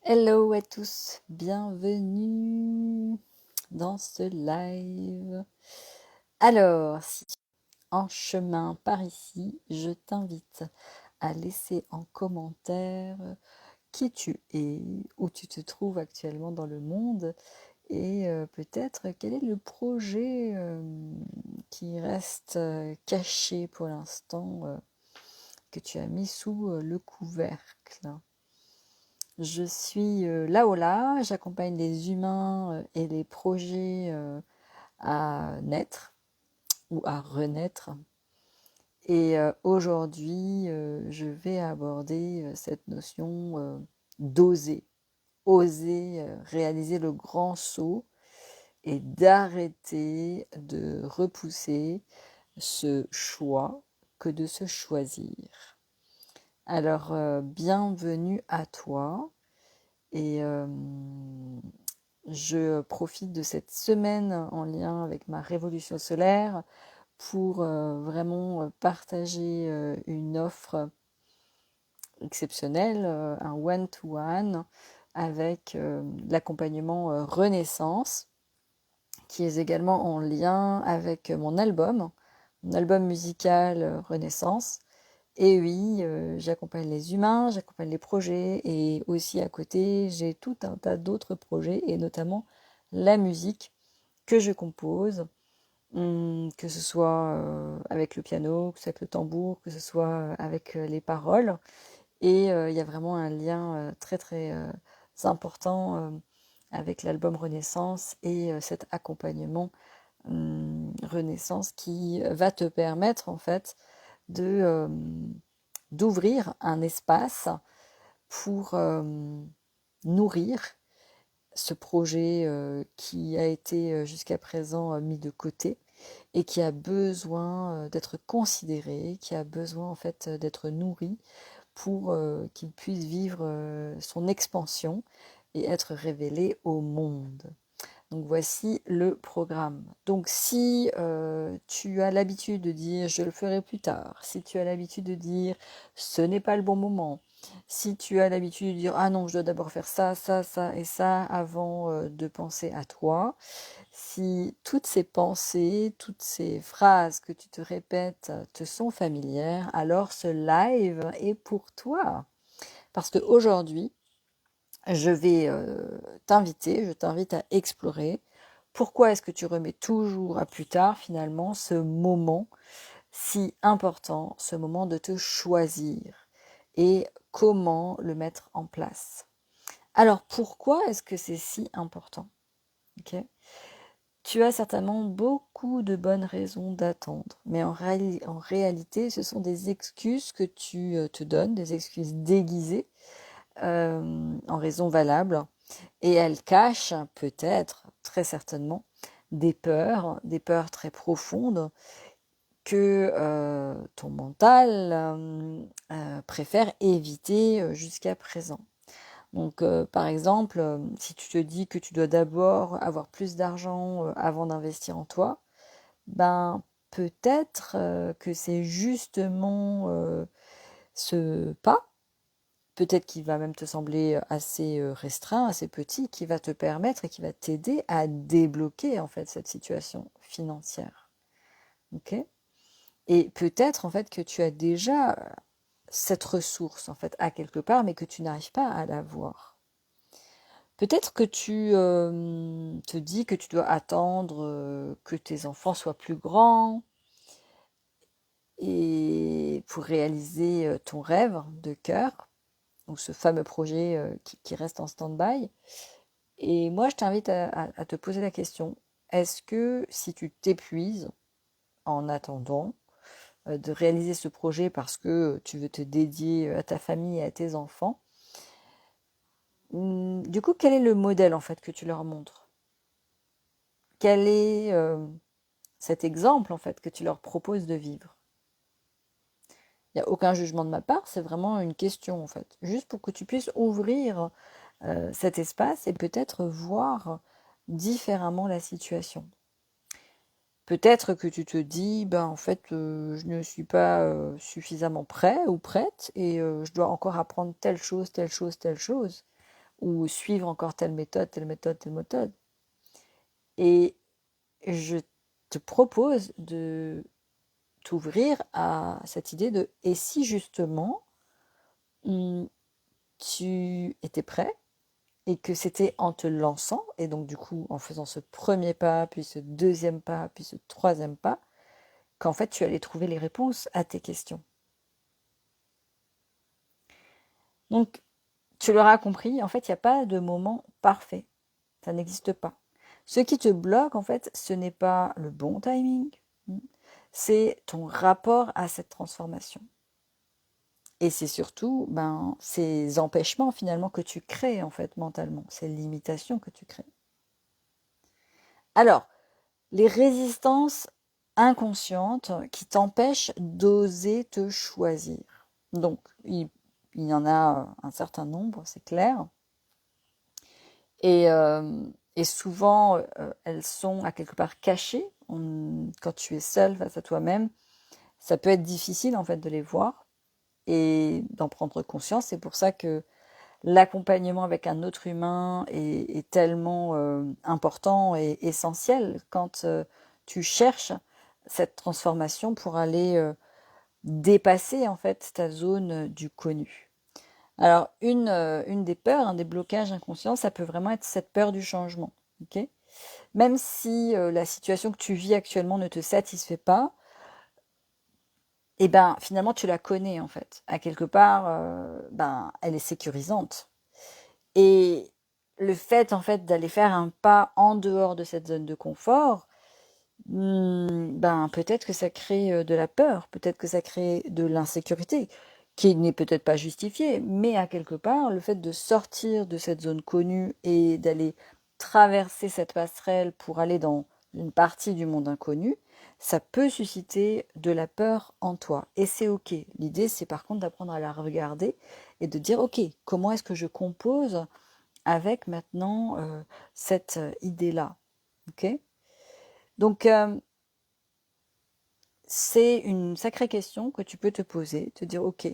Hello à tous, bienvenue dans ce live. Alors, si tu es en chemin par ici, je t'invite à laisser en commentaire qui tu es, où tu te trouves actuellement dans le monde et peut-être quel est le projet qui reste caché pour l'instant que tu as mis sous le couvercle. Je suis Laola, j'accompagne les humains et les projets à naître ou à renaître. Et aujourd'hui, je vais aborder cette notion d'oser, oser réaliser le grand saut et d'arrêter de repousser ce choix que de se choisir. Alors, bienvenue à toi. Et je profite de cette semaine en lien avec ma révolution solaire pour vraiment partager une offre exceptionnelle, un one-to-one avec l'accompagnement Renaissance, qui est également en lien avec mon album musical Renaissance. Et oui, j'accompagne les humains, j'accompagne les projets et aussi à côté, j'ai tout un tas d'autres projets et notamment la musique que je compose, que ce soit avec le piano, que ce soit avec le tambour, que ce soit avec les paroles. Et il y a vraiment un lien très très important avec l'album Renaissance et cet accompagnement Renaissance qui va te permettre en fait de d'ouvrir un espace pour nourrir ce projet qui a été jusqu'à présent mis de côté et qui a besoin d'être considéré, qui a besoin en fait d'être nourri pour qu'il puisse vivre son expansion et être révélé au monde. Donc voici le programme. Donc si tu as l'habitude de dire je le ferai plus tard, si tu as l'habitude de dire ce n'est pas le bon moment, si tu as l'habitude de dire ah non je dois d'abord faire ça, ça, ça et ça avant de penser à toi, si toutes ces pensées, toutes ces phrases que tu te répètes te sont familières, alors ce live est pour toi. Parce qu'aujourd'hui, je t'invite à explorer pourquoi est-ce que tu remets toujours à plus tard finalement ce moment si important, ce moment de te choisir et comment le mettre en place. Alors pourquoi est-ce que c'est si important? Okay. Tu as certainement beaucoup de bonnes raisons d'attendre, mais en réalité, ce sont des excuses que tu te donnes, des excuses déguisées en raison valable, et elles cachent peut-être, très certainement, des peurs très profondes que ton mental préfère éviter jusqu'à présent. Donc, par exemple, si tu te dis que tu dois d'abord avoir plus d'argent avant d'investir en toi, ben peut-être que c'est justement ce pas, peut-être qu'il va même te sembler assez restreint, assez petit, qui va te permettre et qui va t'aider à débloquer en fait cette situation financière. Ok? Et peut-être en fait que tu as déjà cette ressource en fait à quelque part, mais que tu n'arrives pas à la voir. Peut-être que tu te dis que tu dois attendre que tes enfants soient plus grands et pour réaliser ton rêve de cœur, ou ce fameux projet qui reste en stand-by. Et moi, je t'invite à te poser la question, est-ce que si tu t'épuises en attendant de réaliser ce projet parce que tu veux te dédier à ta famille et à tes enfants, du coup, quel est le modèle en fait que tu leur montres? Quel est cet exemple en fait que tu leur proposes de vivre? Il n'y a aucun jugement de ma part, c'est vraiment une question en fait, juste pour que tu puisses ouvrir cet espace et peut-être voir différemment la situation. Peut-être que tu te dis, ben en fait, je ne suis pas suffisamment prêt ou prête et je dois encore apprendre telle chose, telle chose, telle chose. ou suivre encore telle méthode, telle méthode, telle méthode. Et je te propose de t'ouvrir à cette idée de et si justement tu étais prêt et que c'était en te lançant et donc du coup en faisant ce premier pas, puis ce deuxième pas, puis ce troisième pas, qu'en fait tu allais trouver les réponses à tes questions. Donc tu l'auras compris, en fait il n'y a pas de moment parfait, ça n'existe pas. Ce qui te bloque en fait ce n'est pas le bon timing, c'est ton rapport à cette transformation. Et c'est surtout ces empêchements finalement que tu crées en fait mentalement, ces limitations que tu crées. Alors, les résistances inconscientes qui t'empêchent d'oser te choisir. Donc, il y en a un certain nombre, c'est clair. Et souvent, elles sont à quelque part cachées. Quand tu es seul face à toi-même, ça peut être difficile en fait de les voir et d'en prendre conscience. C'est pour ça que l'accompagnement avec un autre humain est tellement important et essentiel quand tu cherches cette transformation pour aller dépasser en fait ta zone du connu. Alors une des peurs, un des blocages inconscients, ça peut vraiment être cette peur du changement. Okay, même si la situation que tu vis actuellement ne te satisfait pas, et ben finalement tu la connais en fait. À quelque part, elle est sécurisante. Et le fait en fait d'aller faire un pas en dehors de cette zone de confort, peut-être que ça crée de la peur, peut-être que ça crée de l'insécurité, qui n'est peut-être pas justifiée, mais à quelque part, le fait de sortir de cette zone connue et d'aller traverser cette passerelle pour aller dans une partie du monde inconnu, ça peut susciter de la peur en toi. Et c'est ok. L'idée, c'est par contre d'apprendre à la regarder et de dire, ok, comment est-ce que je compose avec maintenant cette idée-là. Ok, donc, c'est une sacrée question que tu peux te poser, te dire, ok,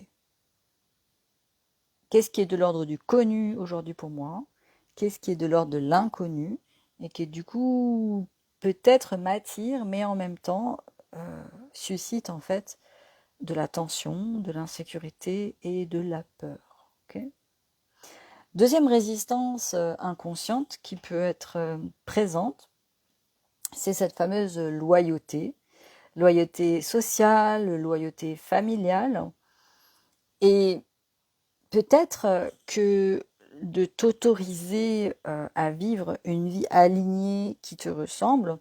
qu'est-ce qui est de l'ordre du connu aujourd'hui pour moi? Qu'est-ce qui est de l'ordre de l'inconnu? Et qui du coup peut-être m'attire, mais en même temps suscite en fait de la tension, de l'insécurité et de la peur. Ok, deuxième résistance inconsciente qui peut être présente, c'est cette fameuse loyauté. Loyauté sociale, loyauté familiale. Et peut-être que de t'autoriser à vivre une vie alignée qui te ressemble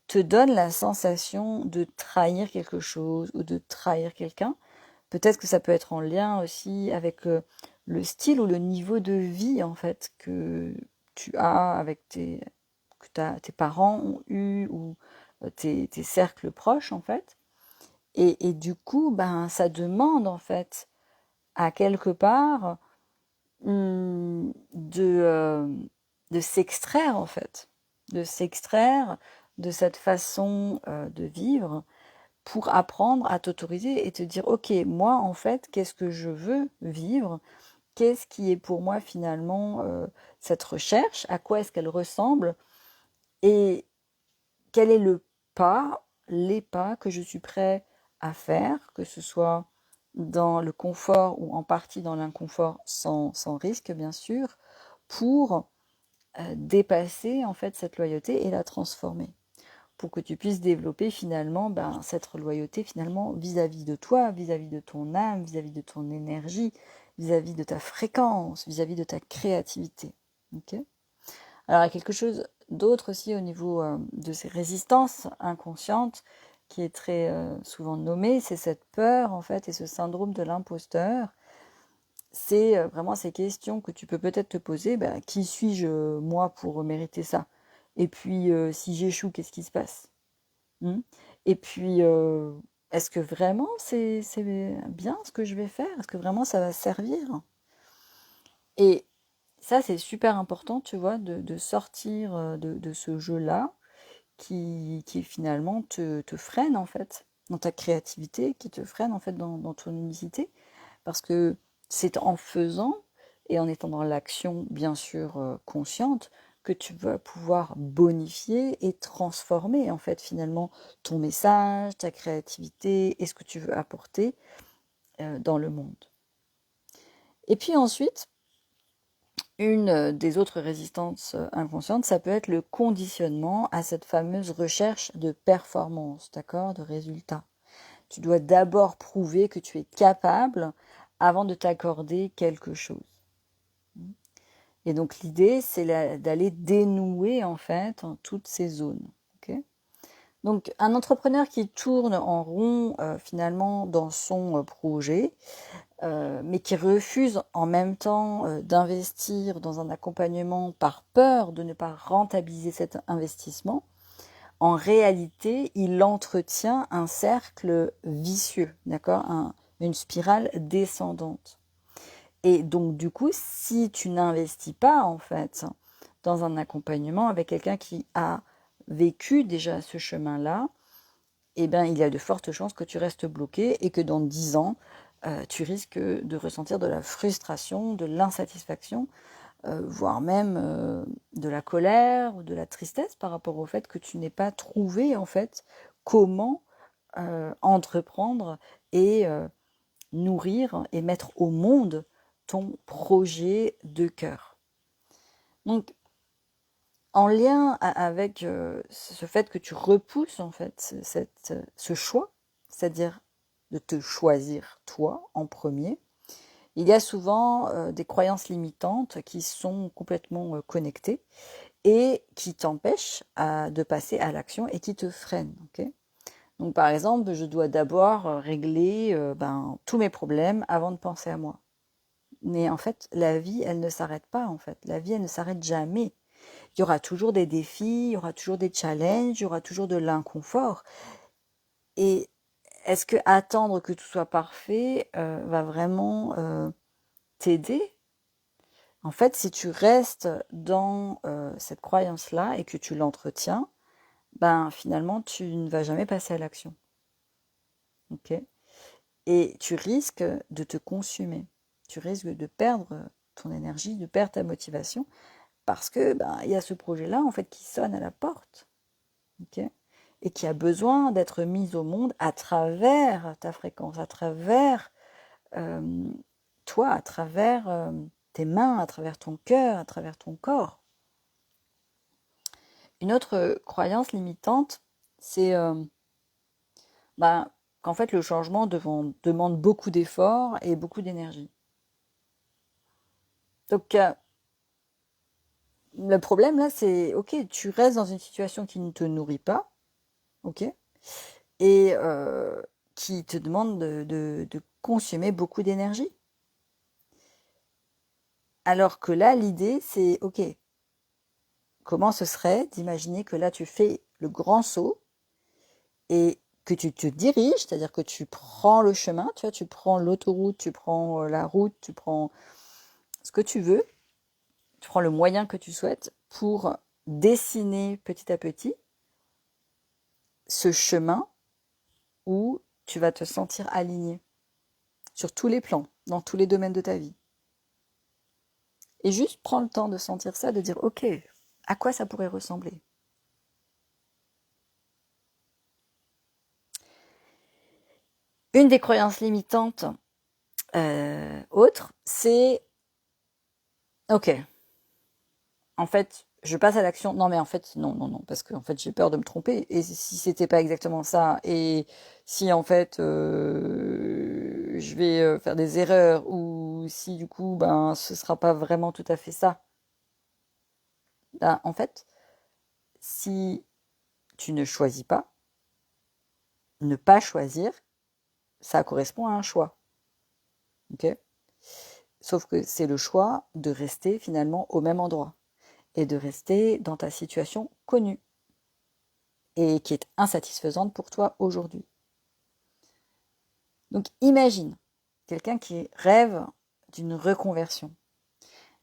te donne la sensation de trahir quelque chose ou de trahir quelqu'un. Peut-être que ça peut être en lien aussi avec le style ou le niveau de vie en fait que tu as avec tes parents ont eu ou tes cercles proches en fait. Et du coup, ça demande en fait à quelque part de s'extraire en fait, de s'extraire de cette façon de vivre pour apprendre à t'autoriser et te dire ok, moi en fait, qu'est-ce que je veux vivre? Qu'est-ce qui est pour moi finalement cette recherche? À quoi est-ce qu'elle ressemble? Et quel est le pas, les pas que je suis prêt à faire, que ce soit dans le confort ou en partie dans l'inconfort, sans risque bien sûr, pour dépasser en fait cette loyauté et la transformer, pour que tu puisses développer finalement cette loyauté finalement vis-à-vis de toi, vis-à-vis de ton âme, vis-à-vis de ton énergie, vis-à-vis de ta fréquence, vis-à-vis de ta créativité. Ok, alors, il y a quelque chose d'autre aussi au niveau de ces résistances inconscientes qui est très souvent nommé, c'est cette peur en fait et ce syndrome de l'imposteur. C'est vraiment ces questions que tu peux peut-être te poser, qui suis-je moi pour mériter ça? Et puis si j'échoue, qu'est-ce qui se passe? Et puis est-ce que vraiment c'est bien ce que je vais faire? Est-ce que vraiment ça va servir? Et ça, c'est super important, tu vois, de sortir de ce jeu-là qui finalement te freine, en fait, dans ta créativité, qui te freine, en fait, dans ton unicité. Parce que c'est en faisant et en étant dans l'action, bien sûr, consciente, que tu vas pouvoir bonifier et transformer, en fait, finalement, ton message, ta créativité et ce que tu veux apporter dans le monde. Et puis ensuite, une des autres résistances inconscientes, ça peut être le conditionnement à cette fameuse recherche de performance, d'accord, de résultat. Tu dois d'abord prouver que tu es capable avant de t'accorder quelque chose. Et donc l'idée, c'est d'aller dénouer en fait toutes ces zones. Okay, donc un entrepreneur qui tourne en rond finalement dans son projet, mais qui refuse en même temps d'investir dans un accompagnement par peur de ne pas rentabiliser cet investissement, en réalité, il entretient un cercle vicieux, d'accord, une spirale descendante. Et donc, du coup, si tu n'investis pas, en fait, dans un accompagnement avec quelqu'un qui a vécu déjà ce chemin-là, eh bien, il y a de fortes chances que tu restes bloqué et que dans 10 ans, tu risques de ressentir de la frustration, de l'insatisfaction, voire même de la colère ou de la tristesse par rapport au fait que tu n'aies pas trouvé, en fait, comment entreprendre et nourrir et mettre au monde ton projet de cœur. Donc, en lien avec ce fait que tu repousses en fait ce choix, c'est-à-dire de te choisir toi en premier, il y a souvent des croyances limitantes qui sont complètement connectées et qui t'empêchent de passer à l'action et qui te freinent. Okay, donc par exemple, je dois d'abord régler tous mes problèmes avant de penser à moi. Mais en fait, la vie, elle ne s'arrête pas en fait. La vie, elle ne s'arrête jamais. Il y aura toujours des défis, il y aura toujours des challenges, il y aura toujours de l'inconfort. Et est-ce que attendre que tout soit parfait va vraiment t'aider? En fait, si tu restes dans cette croyance-là et que tu l'entretiens, ben finalement, tu ne vas jamais passer à l'action. Ok? Et tu risques de te consumer. Tu risques de perdre ton énergie, de perdre ta motivation, parce que il y a ce projet-là en fait qui sonne à la porte. Okay, et qui a besoin d'être mise au monde à travers ta fréquence, à travers toi, à travers tes mains, à travers ton cœur, à travers ton corps. Une autre croyance limitante, c'est qu'en fait le changement demande beaucoup d'efforts et beaucoup d'énergie. Donc le problème là, c'est ok, tu restes dans une situation qui ne te nourrit pas, ok, et qui te demande de consommer beaucoup d'énergie. Alors que là, l'idée, c'est, ok, comment ce serait d'imaginer que là, tu fais le grand saut et que tu te diriges, c'est-à-dire que tu prends le chemin, tu vois, tu prends l'autoroute, tu prends la route, tu prends ce que tu veux, tu prends le moyen que tu souhaites pour dessiner petit à petit ce chemin où tu vas te sentir aligné sur tous les plans, dans tous les domaines de ta vie. Et juste prends le temps de sentir ça, de dire, ok, à quoi ça pourrait ressembler? Une des croyances limitantes autres, c'est, ok, en fait, je passe à l'action. Non, mais en fait, non, non, non, parce que en fait, j'ai peur de me tromper. Et si c'était pas exactement ça, et si en fait, je vais faire des erreurs, ou si du coup, ce sera pas vraiment tout à fait ça. En fait, si tu ne choisis pas, ne pas choisir, ça correspond à un choix. Ok? Sauf que c'est le choix de rester finalement au même endroit et de rester dans ta situation connue et qui est insatisfaisante pour toi aujourd'hui. Donc imagine quelqu'un qui rêve d'une reconversion,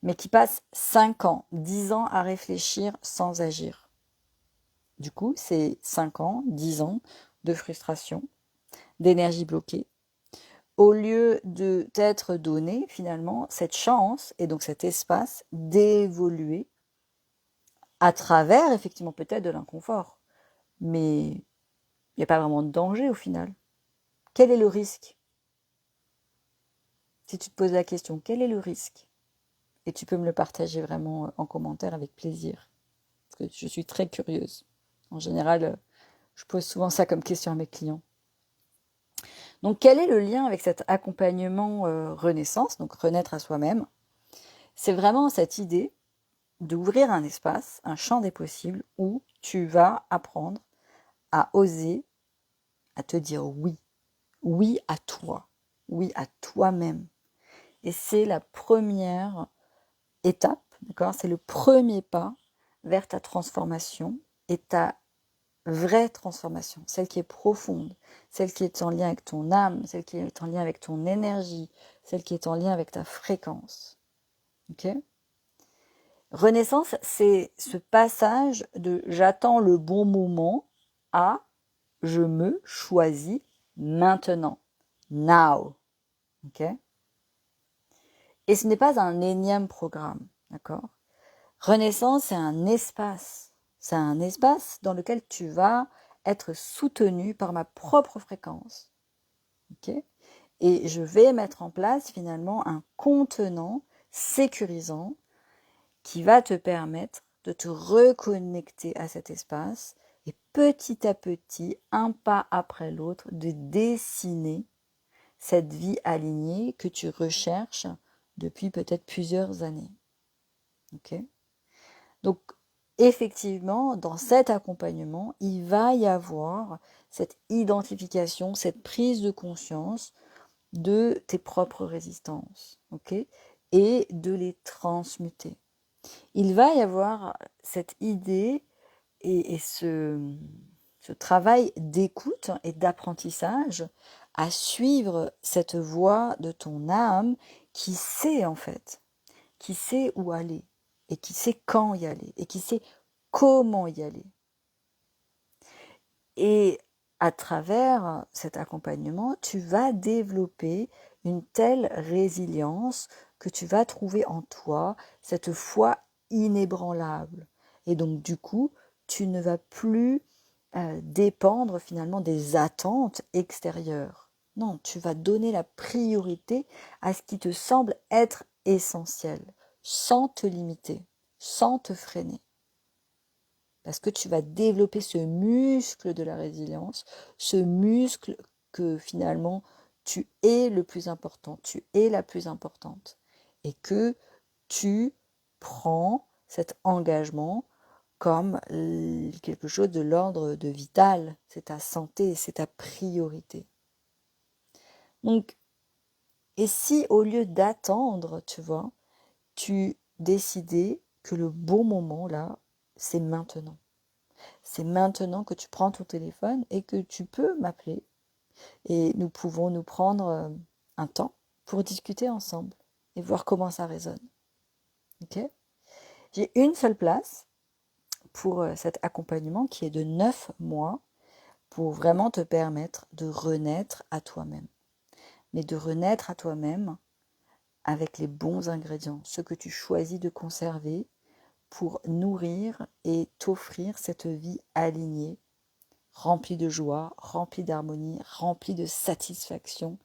mais qui passe 5 ans, 10 ans à réfléchir sans agir. Du coup, c'est 5 ans, 10 ans de frustration, d'énergie bloquée, au lieu de t'être donné finalement cette chance et donc cet espace d'évoluer à travers effectivement peut-être de l'inconfort. Mais il n'y a pas vraiment de danger au final. Quel est le risque? Si tu te poses la question, quel est le risque? Et tu peux me le partager vraiment en commentaire avec plaisir. Parce que je suis très curieuse. En général, je pose souvent ça comme question à mes clients. Donc quel est le lien avec cet accompagnement renaissance, donc renaître à soi-même? C'est vraiment cette idée d'ouvrir un espace, un champ des possibles où tu vas apprendre à oser, à te dire oui. Oui à toi, oui à toi-même. Et c'est la première étape, d'accord? C'est le premier pas vers ta transformation et ta vraie transformation, celle qui est profonde, celle qui est en lien avec ton âme, celle qui est en lien avec ton énergie, celle qui est en lien avec ta fréquence. Ok? Renaissance, c'est ce passage de j'attends le bon moment à je me choisis maintenant. Now. Ok? Et ce n'est pas un énième programme. D'accord? Renaissance, c'est un espace. C'est un espace dans lequel tu vas être soutenu par ma propre fréquence. Ok? Et je vais mettre en place finalement un contenant sécurisant qui va te permettre de te reconnecter à cet espace et petit à petit, un pas après l'autre, de dessiner cette vie alignée que tu recherches depuis peut-être plusieurs années. Ok? Donc, effectivement, dans cet accompagnement, il va y avoir cette identification, cette prise de conscience de tes propres résistances, ok? Et de les transmuter. Il va y avoir cette idée et ce travail d'écoute et d'apprentissage à suivre cette voie de ton âme qui sait en fait, qui sait où aller et qui sait quand y aller et qui sait comment y aller. Et à travers cet accompagnement, tu vas développer une telle résilience que tu vas trouver en toi cette foi inébranlable. Et donc du coup, tu ne vas plus dépendre finalement des attentes extérieures. Non, tu vas donner la priorité à ce qui te semble être essentiel, sans te limiter, sans te freiner. Parce que tu vas développer ce muscle de la résilience, ce muscle que finalement tu es le plus important, tu es la plus importante. Et que tu prends cet engagement comme quelque chose de l'ordre de vital. C'est ta santé, c'est ta priorité. Donc, et si au lieu d'attendre, tu vois, tu décidais que le bon moment là, c'est maintenant. C'est maintenant que tu prends ton téléphone et que tu peux m'appeler et nous pouvons nous prendre un temps pour discuter ensemble et voir comment ça résonne. Ok? J'ai une seule place pour cet accompagnement qui est de 9 mois pour vraiment te permettre de renaître à toi-même. Mais de renaître à toi-même avec les bons ingrédients, ceux que tu choisis de conserver pour nourrir et t'offrir cette vie alignée, remplie de joie, remplie d'harmonie, remplie de satisfaction,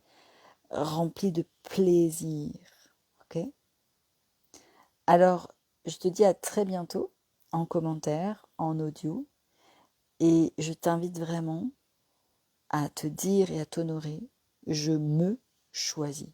remplie de plaisir. Ok? Alors, je te dis à très bientôt en commentaire, en audio, et je t'invite vraiment à te dire et à t'honorer, je me choisis.